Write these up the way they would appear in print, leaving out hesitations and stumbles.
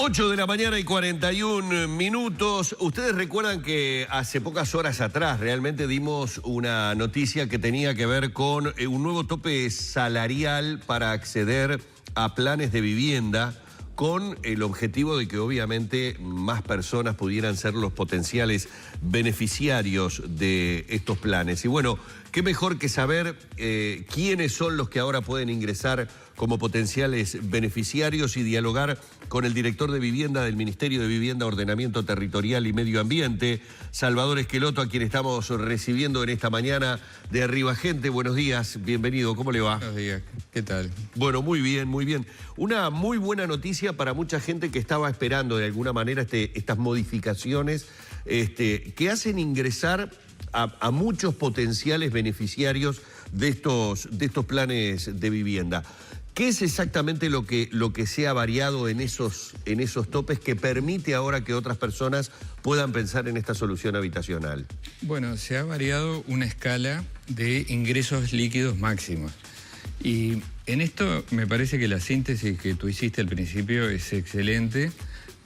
8 de la mañana y 41 minutos. Ustedes recuerdan que hace pocas horas atrás realmente dimos una noticia que tenía que ver con un nuevo tope salarial para acceder a planes de vivienda, con el objetivo de que obviamente más personas pudieran ser los potenciales beneficiarios de estos planes. Y bueno, qué mejor que saber quiénes son los que ahora pueden ingresar como potenciales beneficiarios y dialogar con el director de vivienda del Ministerio de Vivienda, Ordenamiento Territorial y Medio Ambiente, Salvador Esqueloto, a quien estamos recibiendo en esta mañana de Arriba Gente. Buenos días, bienvenido, ¿cómo le va? Buenos días, ¿qué tal? Bueno, muy bien, muy bien. Una muy buena noticia para mucha gente que estaba esperando de alguna manera estas modificaciones que hacen ingresar a muchos potenciales beneficiarios de estos planes de vivienda. ¿Qué es exactamente lo que se ha variado en esos topes que permite ahora que otras personas puedan pensar en esta solución habitacional? Bueno, se ha variado una escala de ingresos líquidos máximos. Y en esto me parece que la síntesis que tú hiciste al principio es excelente,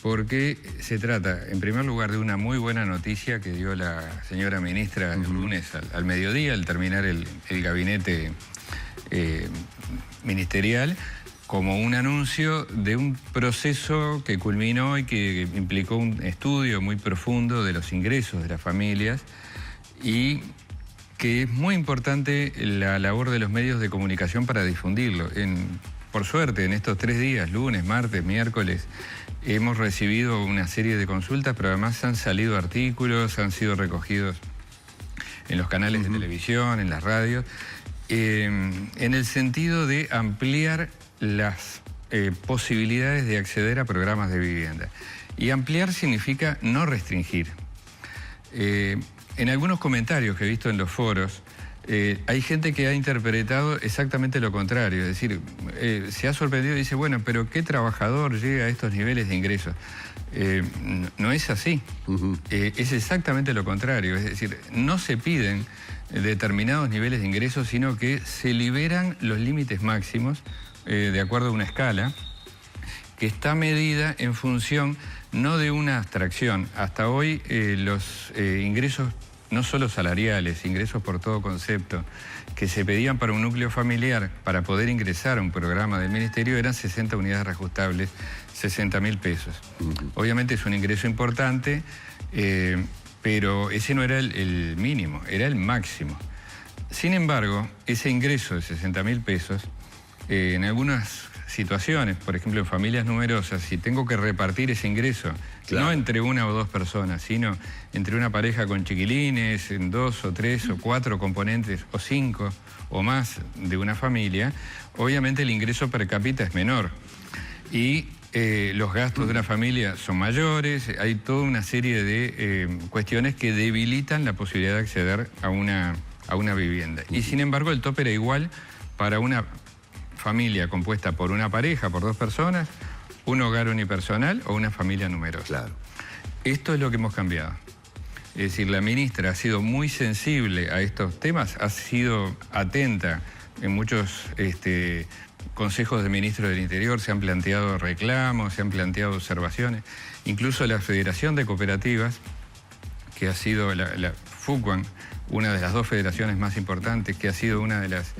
porque se trata, en primer lugar, de una muy buena noticia que dio la señora ministra el lunes al mediodía, al terminar el gabinete ministerial, como un anuncio de un proceso que culminó y que implicó un estudio muy profundo de los ingresos de las familias, y que es muy importante la labor de los medios de comunicación para difundirlo. Por suerte, en estos 3 días, lunes, martes, miércoles, hemos recibido una serie de consultas, pero además han salido artículos, han sido recogidos en los canales de televisión, en las radios, en el sentido de ampliar las posibilidades de acceder a programas de vivienda. Y ampliar significa no restringir. En algunos comentarios que he visto en los foros, hay gente que ha interpretado exactamente lo contrario, es decir, se ha sorprendido y dice, bueno, pero ¿qué trabajador llega a estos niveles de ingresos? No es así, es exactamente lo contrario, es decir, no se piden determinados niveles de ingresos, sino que se liberan los límites máximos de acuerdo a una escala que está medida en función no de una abstracción. Hasta hoy los ingresos no solo salariales, ingresos por todo concepto, que se pedían para un núcleo familiar para poder ingresar a un programa del Ministerio eran 60 unidades reajustables, 60.000 pesos. Obviamente es un ingreso importante, pero ese no era el mínimo, era el máximo. Sin embargo, ese ingreso de 60.000 pesos, en algunas situaciones, por ejemplo en familias numerosas, si tengo que repartir ese ingreso, claro, no entre 1 o 2 personas, sino entre una pareja con chiquilines, en 2 o 3 o 4 componentes, o 5 o más de una familia, obviamente el ingreso per cápita es menor. Y los gastos de una familia son mayores, hay toda una serie de cuestiones que debilitan la posibilidad de acceder a una vivienda. Y sin embargo el tope era igual para una familia compuesta por una pareja, por 2 personas, un hogar unipersonal o una familia numerosa. Claro. Esto es lo que hemos cambiado. Es decir, la ministra ha sido muy sensible a estos temas, ha sido atenta en muchos consejos de ministros del Interior, se han planteado reclamos, se han planteado observaciones. Incluso la Federación de Cooperativas, que ha sido la FUCUAN, una de las 2 federaciones más importantes, que ha sido una de las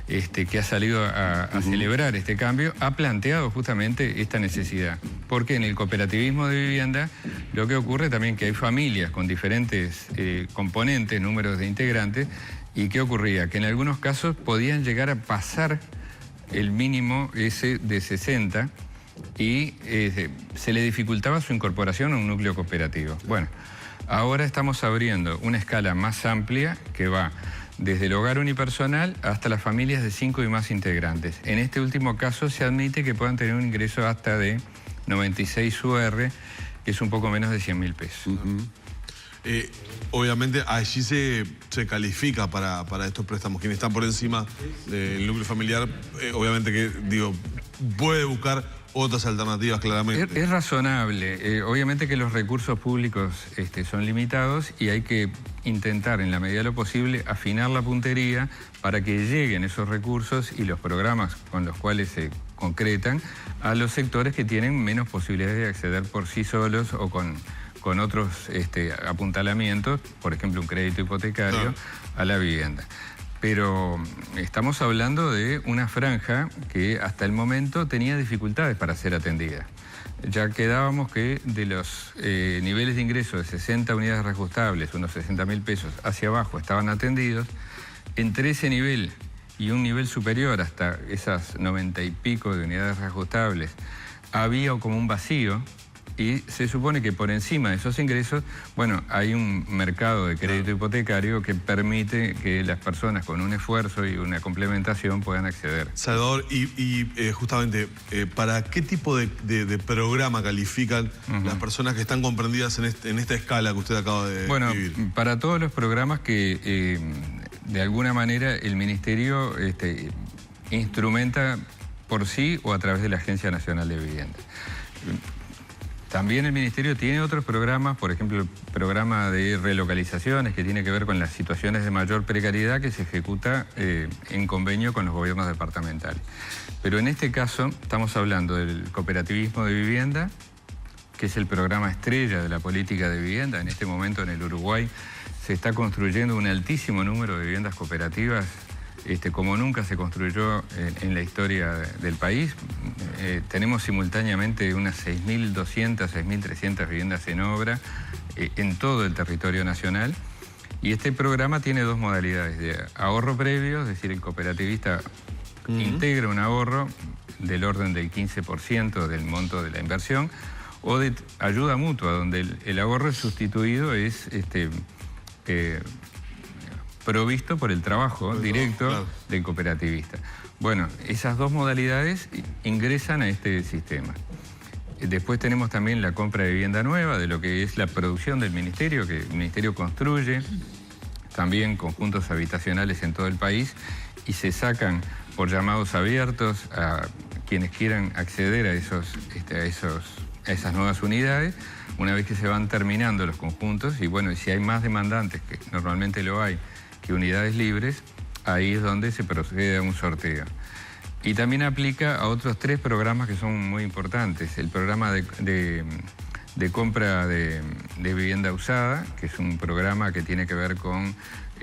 que ha salido a celebrar este cambio, ha planteado justamente esta necesidad. Porque en el cooperativismo de vivienda lo que ocurre también que hay familias con diferentes componentes, números de integrantes, y ¿qué ocurría? Que en algunos casos podían llegar a pasar el mínimo ese de 60 y se le dificultaba su incorporación a un núcleo cooperativo. Bueno, ahora estamos abriendo una escala más amplia que va desde el hogar unipersonal hasta las familias de 5 y más integrantes. En este último caso se admite que puedan tener un ingreso hasta de 96 UR, que es un poco menos de 100.000 pesos. Obviamente allí se califica para estos préstamos. Quienes están por encima del núcleo familiar, obviamente que, digo, puede buscar otras alternativas claramente. Es razonable. Obviamente que los recursos públicos son limitados y hay que intentar, en la medida de lo posible, afinar la puntería para que lleguen esos recursos y los programas con los cuales se concretan a los sectores que tienen menos posibilidades de acceder por sí solos o con otros apuntalamientos, por ejemplo, un crédito hipotecario a la vivienda. Pero estamos hablando de una franja que hasta el momento tenía dificultades para ser atendida. Ya quedábamos que de los niveles de ingreso de 60 unidades reajustables, unos 60.000 pesos hacia abajo, estaban atendidos. Entre ese nivel y un nivel superior, hasta esas 90 y pico de unidades reajustables, había como un vacío. Y se supone que por encima de esos ingresos, bueno, hay un mercado de crédito hipotecario que permite que las personas con un esfuerzo y una complementación puedan acceder. Salvador, justamente, ¿para qué tipo de programa califican las personas que están comprendidas en esta escala que usted acaba de vivir? Bueno, para todos los programas que de alguna manera el Ministerio instrumenta por sí o a través de la Agencia Nacional de Vivienda. También el Ministerio tiene otros programas, por ejemplo, el programa de relocalizaciones que tiene que ver con las situaciones de mayor precariedad que se ejecuta en convenio con los gobiernos departamentales. Pero en este caso estamos hablando del cooperativismo de vivienda, que es el programa estrella de la política de vivienda. En este momento en el Uruguay se está construyendo un altísimo número de viviendas cooperativas como nunca se construyó en la historia del país. Tenemos simultáneamente unas 6.200, 6.300 viviendas en obra en todo el territorio nacional. Y este programa tiene dos modalidades: de ahorro previo, es decir, el cooperativista integra un ahorro del orden del 15% del monto de la inversión, o de ayuda mutua, donde el ahorro sustituido es provisto por el trabajo directo del cooperativista. Bueno, esas dos modalidades ingresan a este sistema. Después tenemos también la compra de vivienda nueva, de lo que es la producción del Ministerio, que el Ministerio construye también conjuntos habitacionales en todo el país y se sacan por llamados abiertos a quienes quieran acceder a esas nuevas unidades, una vez que se van terminando los conjuntos. Y bueno, si hay más demandantes, que normalmente lo hay, que unidades libres, ahí es donde se procede a un sorteo. Y también aplica a otros 3 programas que son muy importantes. El programa de compra de vivienda usada, que es un programa que tiene que ver con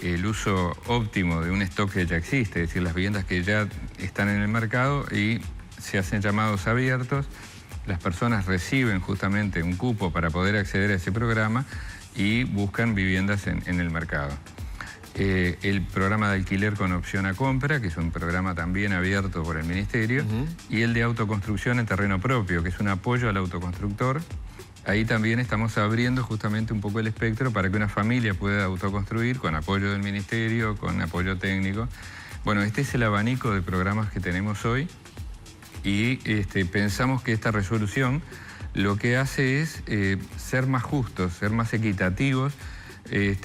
el uso óptimo de un stock que ya existe, es decir, las viviendas que ya están en el mercado y se hacen llamados abiertos. Las personas reciben justamente un cupo para poder acceder a ese programa y buscan viviendas en el mercado. El programa de alquiler con opción a compra, que es un programa también abierto por el Ministerio, y el de autoconstrucción en terreno propio, que es un apoyo al autoconstructor. Ahí también estamos abriendo justamente un poco el espectro para que una familia pueda autoconstruir con apoyo del Ministerio, con apoyo técnico. Bueno, este es el abanico de programas que tenemos hoy y pensamos que esta resolución lo que hace es ser más justos, ser más equitativos,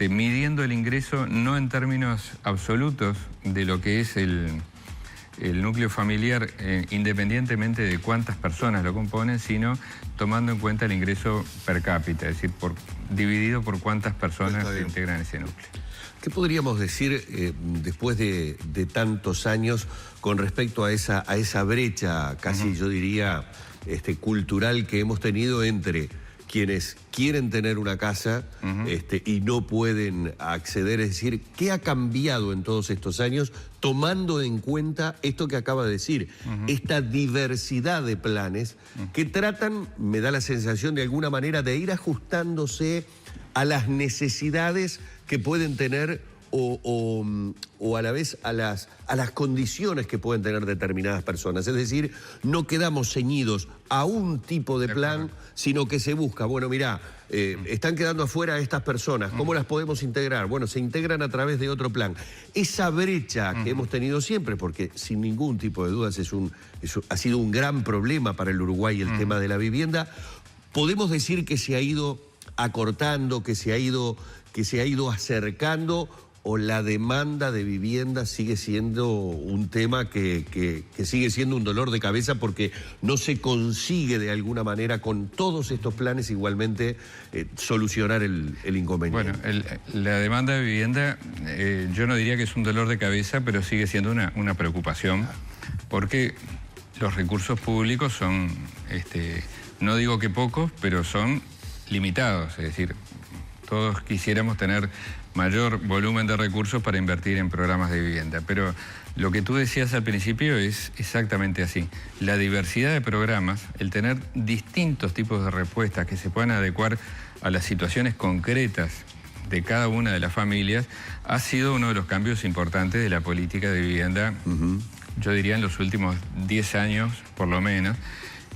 midiendo el ingreso no en términos absolutos de lo que es el núcleo familiar, independientemente de cuántas personas lo componen, sino tomando en cuenta el ingreso per cápita, es decir, dividido por cuántas personas se integran ese núcleo. ¿Qué podríamos decir después de tantos años con respecto a esa brecha casi, yo diría, cultural que hemos tenido entre quienes quieren tener una casa y no pueden acceder? Es decir, ¿qué ha cambiado en todos estos años tomando en cuenta esto que acaba de decir? Esta diversidad de planes que tratan, me da la sensación de alguna manera, de ir ajustándose a las necesidades que pueden tener o a la vez a las condiciones que pueden tener determinadas personas. Es decir, no quedamos ceñidos a un tipo de plan, sino que se busca, bueno, mirá, están quedando afuera estas personas, ¿cómo las podemos integrar? Bueno, se integran a través de otro plan. Esa brecha que hemos tenido siempre, porque sin ningún tipo de dudas ha sido un gran problema para el Uruguay el tema de la vivienda, podemos decir que se ha ido acortando, que se ha ido acercando, o la demanda de vivienda sigue siendo un tema que sigue siendo un dolor de cabeza porque no se consigue de alguna manera con todos estos planes igualmente solucionar el inconveniente? Bueno, la demanda de vivienda yo no diría que es un dolor de cabeza, pero sigue siendo una preocupación porque los recursos públicos son, no digo que pocos, pero son limitados, es decir, todos quisiéramos tener mayor volumen de recursos para invertir en programas de vivienda. Pero lo que tú decías al principio es exactamente así. La diversidad de programas, el tener distintos tipos de respuestas que se puedan adecuar a las situaciones concretas de cada una de las familias, ha sido uno de los cambios importantes de la política de vivienda, yo diría en los últimos 10 años por lo menos,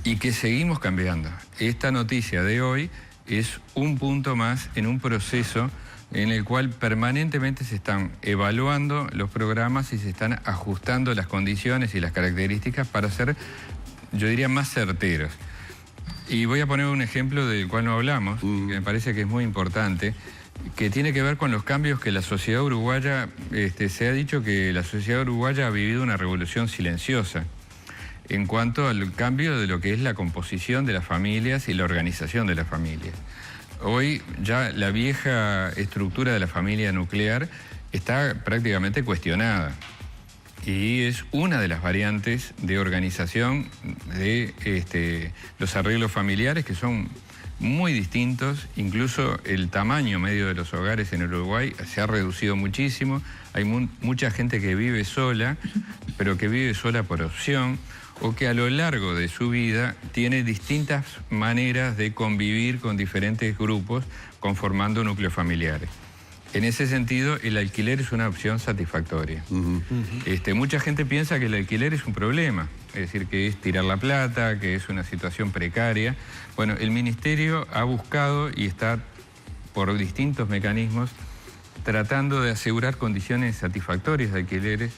y que seguimos cambiando. Esta noticia de hoy es un punto más en un proceso en el cual permanentemente se están evaluando los programas y se están ajustando las condiciones y las características para ser, yo diría, más certeros. Y voy a poner un ejemplo del cual no hablamos, que me parece que es muy importante, que tiene que ver con los cambios que la sociedad uruguaya, se ha dicho que la sociedad uruguaya ha vivido una revolución silenciosa en cuanto al cambio de lo que es la composición de las familias y la organización de las familias. Hoy ya la vieja estructura de la familia nuclear está prácticamente cuestionada y es una de las variantes de organización de los arreglos familiares que son muy distintos. Incluso el tamaño medio de los hogares en el Uruguay se ha reducido muchísimo. Hay mucha gente que vive sola, pero que vive sola por opción, o que a lo largo de su vida tiene distintas maneras de convivir con diferentes grupos conformando núcleos familiares. En ese sentido, el alquiler es una opción satisfactoria. Mucha gente piensa que el alquiler es un problema, es decir, que es tirar la plata, que es una situación precaria. Bueno, el Ministerio ha buscado y está por distintos mecanismos tratando de asegurar condiciones satisfactorias de alquileres.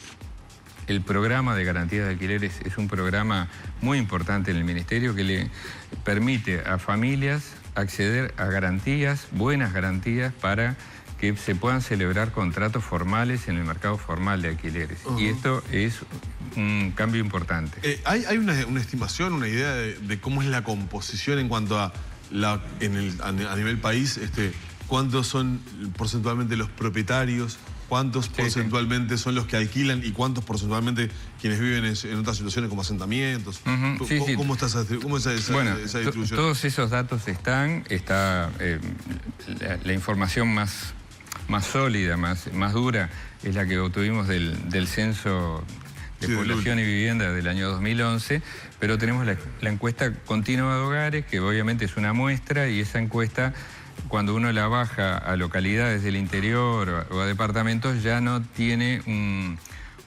El programa de garantía de alquileres es un programa muy importante en el Ministerio que le permite a familias acceder a garantías, buenas garantías, para que se puedan celebrar contratos formales en el mercado formal de alquileres. Y esto es un cambio importante. ¿Hay una estimación, una idea de cómo es la composición en cuanto a nivel país? ¿Cuántos son porcentualmente los propietarios? ¿Cuántos porcentualmente son los que alquilan y cuántos porcentualmente quienes viven en otras situaciones como asentamientos? ¿Cómo está esa distribución? Todos esos datos están. Está la información más sólida, más dura, es la que obtuvimos del Censo de Población y Vivienda del año 2011, pero tenemos la encuesta continua de hogares, que obviamente es una muestra, y esa encuesta, cuando uno la baja a localidades del interior o a departamentos, ya no tiene un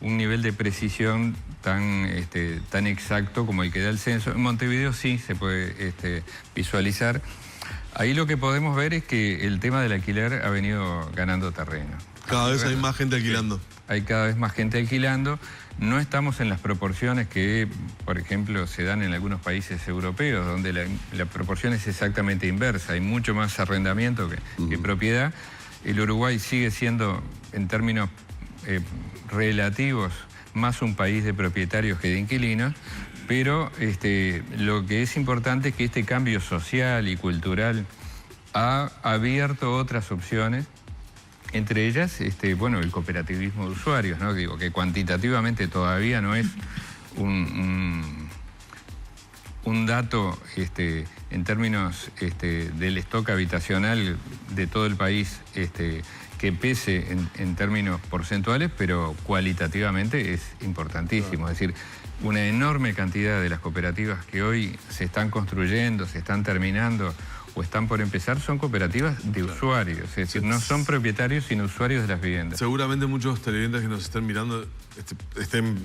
nivel de precisión tan exacto como el que da el censo. En Montevideo sí se puede visualizar. Ahí lo que podemos ver es que el tema del alquiler ha venido ganando terreno. Cada vez hay más gente alquilando. Hay cada vez más gente alquilando. No estamos en las proporciones que, por ejemplo, se dan en algunos países europeos, donde la proporción es exactamente inversa. Hay mucho más arrendamiento que propiedad. El Uruguay sigue siendo, en términos relativos, más un país de propietarios que de inquilinos, pero lo que es importante es que este cambio social y cultural ha abierto otras opciones. Entre ellas, el cooperativismo de usuarios, ¿no? Digo, que cuantitativamente todavía no es un dato en términos del stock habitacional de todo el país que pese en términos porcentuales, pero cualitativamente es importantísimo. Es decir, una enorme cantidad de las cooperativas que hoy se están construyendo, se están terminando o están por empezar, son cooperativas de usuarios, es decir, no son propietarios sino usuarios de las viviendas. Seguramente muchos televidentes que nos estén mirando,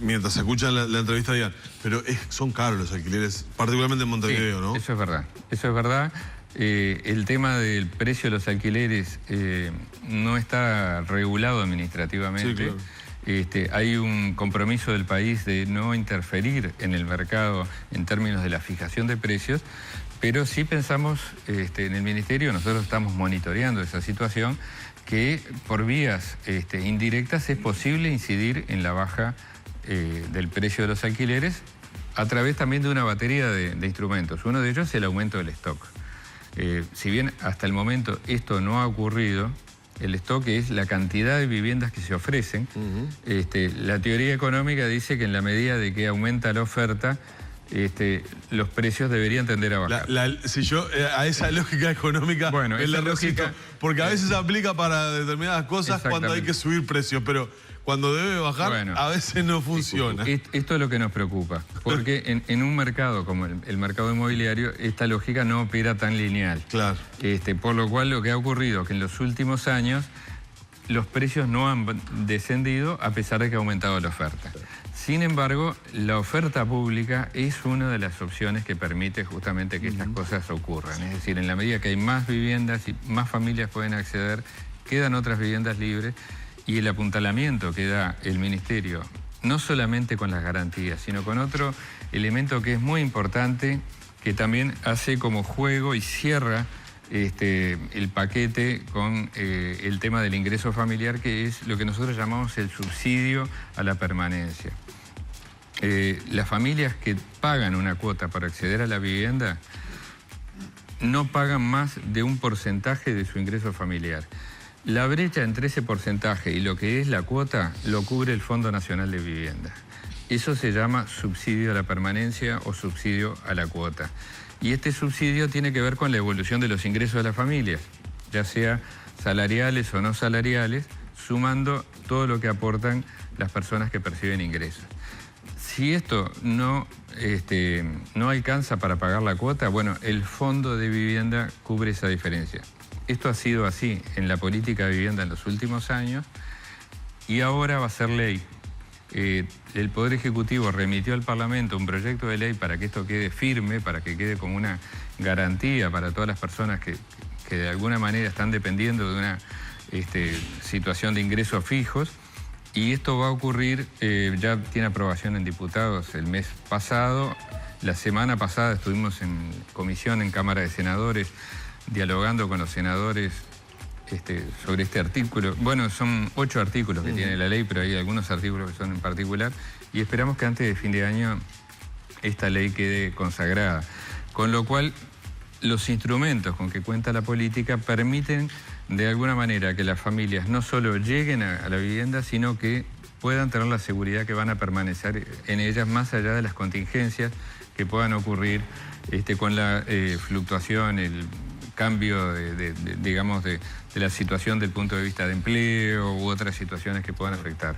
mientras escuchan la entrevista, digan, pero son caros los alquileres, particularmente en Montevideo, sí, ¿no? Eso es verdad. El tema del precio de los alquileres no está regulado administrativamente. Sí, claro. Hay un compromiso del país de no interferir en el mercado en términos de la fijación de precios, pero sí pensamos en el Ministerio, nosotros estamos monitoreando esa situación, que por vías indirectas es posible incidir en la baja del precio de los alquileres a través también de una batería de instrumentos. Uno de ellos es el aumento del stock. Si bien hasta el momento esto no ha ocurrido, el stock es la cantidad de viviendas que se ofrecen. La teoría económica dice que en la medida de que aumenta la oferta, los precios deberían tender a bajar. A esa lógica económica, bueno, es la lógica, porque a veces se aplica para determinadas cosas cuando hay que subir precios, pero cuando debe bajar, bueno, a veces no funciona. Esto es lo que nos preocupa, porque en un mercado como el mercado inmobiliario, esta lógica no opera tan lineal. Claro. Por lo cual lo que ha ocurrido es que en los últimos años los precios no han descendido a pesar de que ha aumentado la oferta. Sin embargo, la oferta pública es una de las opciones que permite justamente que estas cosas ocurran. Es decir, en la medida que hay más viviendas y más familias pueden acceder, quedan otras viviendas libres y el apuntalamiento que da el Ministerio, no solamente con las garantías, sino con otro elemento que es muy importante, que también hace como juego y cierra el paquete con el tema del ingreso familiar, que es lo que nosotros llamamos el subsidio a la permanencia. Las familias que pagan una cuota para acceder a la vivienda no pagan más de un porcentaje de su ingreso familiar. La brecha entre ese porcentaje y lo que es la cuota lo cubre el Fondo Nacional de Vivienda. Eso se llama subsidio a la permanencia o subsidio a la cuota. Y este subsidio tiene que ver con la evolución de los ingresos de las familias, ya sea salariales o no salariales, sumando todo lo que aportan las personas que perciben ingresos. Si esto no alcanza para pagar la cuota, bueno, el Fondo de Vivienda cubre esa diferencia. Esto ha sido así en la política de vivienda en los últimos años y ahora va a ser ley. El Poder Ejecutivo remitió al Parlamento un proyecto de ley para que esto quede firme, para que quede como una garantía para todas las personas que de alguna manera están dependiendo de una situación de ingresos fijos. Y esto va a ocurrir, ya tiene aprobación en diputados el mes pasado. La semana pasada estuvimos en comisión en Cámara de Senadores dialogando con los senadores sobre este artículo. Bueno, son 8 artículos que tiene la ley, pero hay algunos artículos que son en particular, y esperamos que antes de fin de año esta ley quede consagrada. Con lo cual, los instrumentos con que cuenta la política permiten de alguna manera que las familias no solo lleguen a la vivienda, sino que puedan tener la seguridad que van a permanecer en ellas más allá de las contingencias que puedan ocurrir con la fluctuación, el cambio digamos de la situación del punto de vista de empleo u otras situaciones que puedan afectar.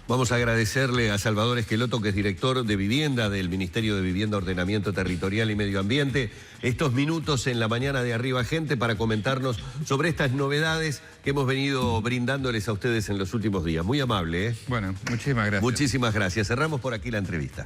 Vamos a agradecerle a Salvador Esqueloto, que es director de Vivienda del Ministerio de Vivienda, Ordenamiento Territorial y Medio Ambiente, estos minutos en la mañana de Arriba Gente para comentarnos sobre estas novedades que hemos venido brindándoles a ustedes en los últimos días. Muy amable, ¿eh? Bueno, muchísimas gracias. Muchísimas gracias. Cerramos por aquí la entrevista.